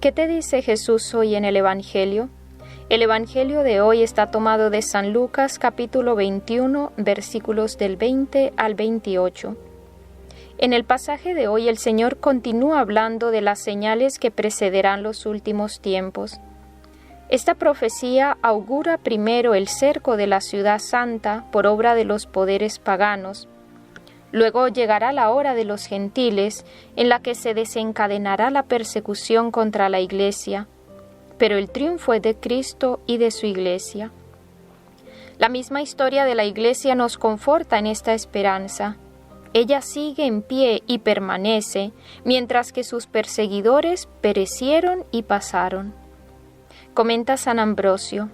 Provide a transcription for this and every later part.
¿Qué te dice Jesús hoy en el Evangelio? El Evangelio de hoy está tomado de San Lucas capítulo 21, versículos del 20 al 28. En el pasaje de hoy el Señor continúa hablando de las señales que precederán los últimos tiempos. Esta profecía augura primero el cerco de la ciudad santa por obra de los poderes paganos. Luego llegará la hora de los gentiles, en la que se desencadenará la persecución contra la Iglesia, pero el triunfo es de Cristo y de su Iglesia. La misma historia de la Iglesia nos conforta en esta esperanza. Ella sigue en pie y permanece, mientras que sus perseguidores perecieron y pasaron. Comenta San Ambrosio: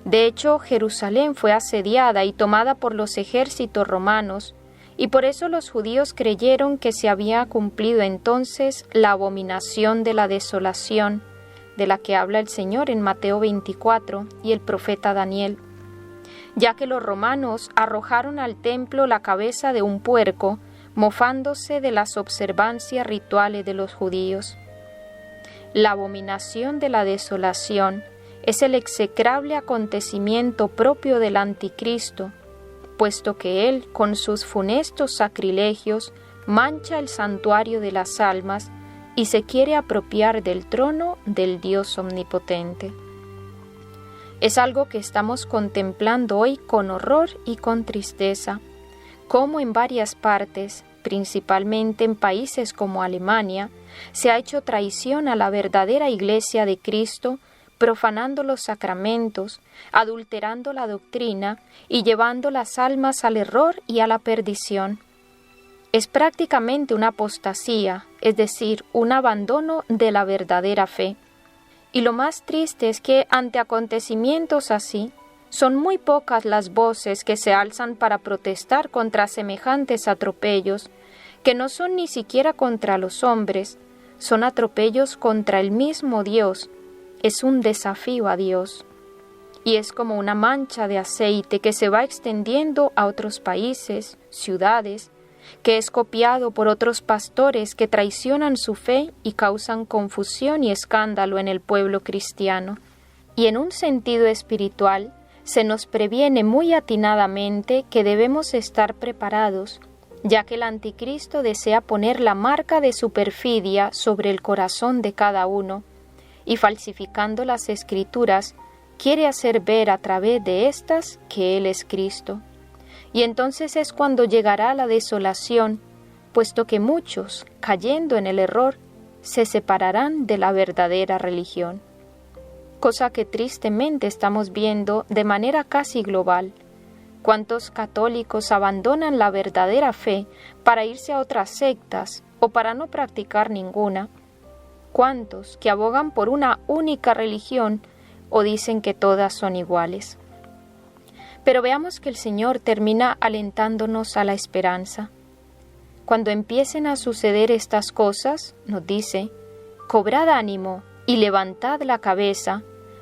de hecho, Jerusalén fue asediada y tomada por los ejércitos romanos, y por eso los judíos creyeron que se había cumplido entonces la abominación de la desolación, de la que habla el Señor en Mateo 24 y el profeta Daniel, ya que los romanos arrojaron al templo la cabeza de un puerco, mofándose de las observancias rituales de los judíos. La abominación de la desolación es el execrable acontecimiento propio del Anticristo, puesto que él, con sus funestos sacrilegios, mancha el santuario de las almas y se quiere apropiar del trono del Dios omnipotente. Es algo que estamos contemplando hoy con horror y con tristeza, como en varias partes, principalmente en países como Alemania, se ha hecho traición a la verdadera Iglesia de Cristo, profanando los sacramentos, adulterando la doctrina y llevando las almas al error y a la perdición. Es prácticamente una apostasía, es decir, un abandono de la verdadera fe. Y lo más triste es que ante acontecimientos así, son muy pocas las voces que se alzan para protestar contra semejantes atropellos, que no son ni siquiera contra los hombres, son atropellos contra el mismo Dios. Es un desafío a Dios, y es como una mancha de aceite que se va extendiendo a otros países, ciudades, que es copiado por otros pastores que traicionan su fe y causan confusión y escándalo en el pueblo cristiano. Y en un sentido espiritual, se nos previene muy atinadamente que debemos estar preparados, ya que el Anticristo desea poner la marca de su perfidia sobre el corazón de cada uno, y falsificando las Escrituras, quiere hacer ver a través de éstas que Él es Cristo. Y entonces es cuando llegará la desolación, puesto que muchos, cayendo en el error, se separarán de la verdadera religión. Cosa que tristemente estamos viendo de manera casi global. ¿Cuántos católicos abandonan la verdadera fe para irse a otras sectas o para no practicar ninguna? ¿Cuántos que abogan por una única religión o dicen que todas son iguales? Pero veamos que el Señor termina alentándonos a la esperanza. Cuando empiecen a suceder estas cosas, nos dice: cobrad ánimo y levantad la cabeza,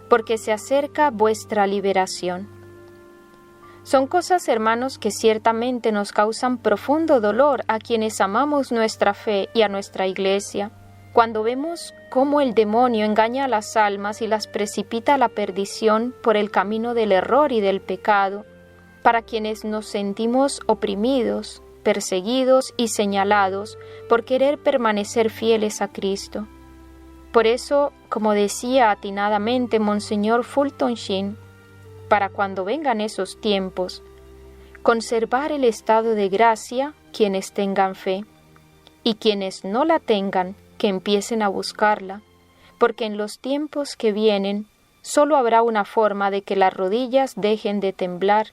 porque se acerca vuestra liberación. Son cosas, hermanos, que ciertamente nos causan profundo dolor a quienes amamos nuestra fe y a nuestra Iglesia, cuando vemos cómo el demonio engaña a las almas y las precipita a la perdición por el camino del error y del pecado, para quienes nos sentimos oprimidos, perseguidos y señalados por querer permanecer fieles a Cristo. Por eso, como decía atinadamente Monseñor Fulton Sheen, para cuando vengan esos tiempos, conservar el estado de gracia quienes tengan fe, y quienes no la tengan, que empiecen a buscarla, porque en los tiempos que vienen solo habrá una forma de que las rodillas dejen de temblar,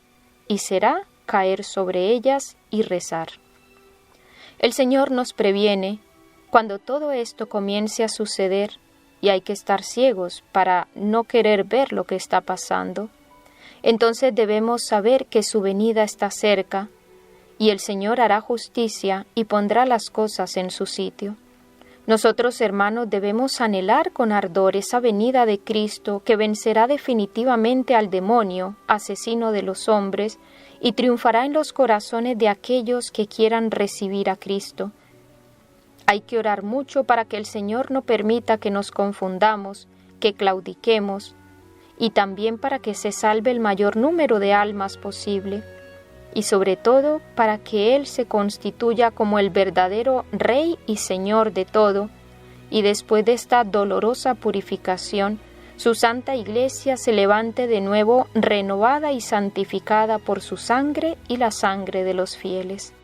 y será caer sobre ellas y rezar. El Señor nos previene, cuando todo esto comience a suceder, y hay que estar ciegos para no querer ver lo que está pasando, entonces debemos saber que su venida está cerca, y el Señor hará justicia y pondrá las cosas en su sitio. Nosotros, hermanos, debemos anhelar con ardor esa venida de Cristo que vencerá definitivamente al demonio, asesino de los hombres, y triunfará en los corazones de aquellos que quieran recibir a Cristo. Hay que orar mucho para que el Señor no permita que nos confundamos, que claudiquemos, y también para que se salve el mayor número de almas posible, y sobre todo para que Él se constituya como el verdadero Rey y Señor de todo, y después de esta dolorosa purificación, su Santa Iglesia se levante de nuevo renovada y santificada por su sangre y la sangre de los fieles.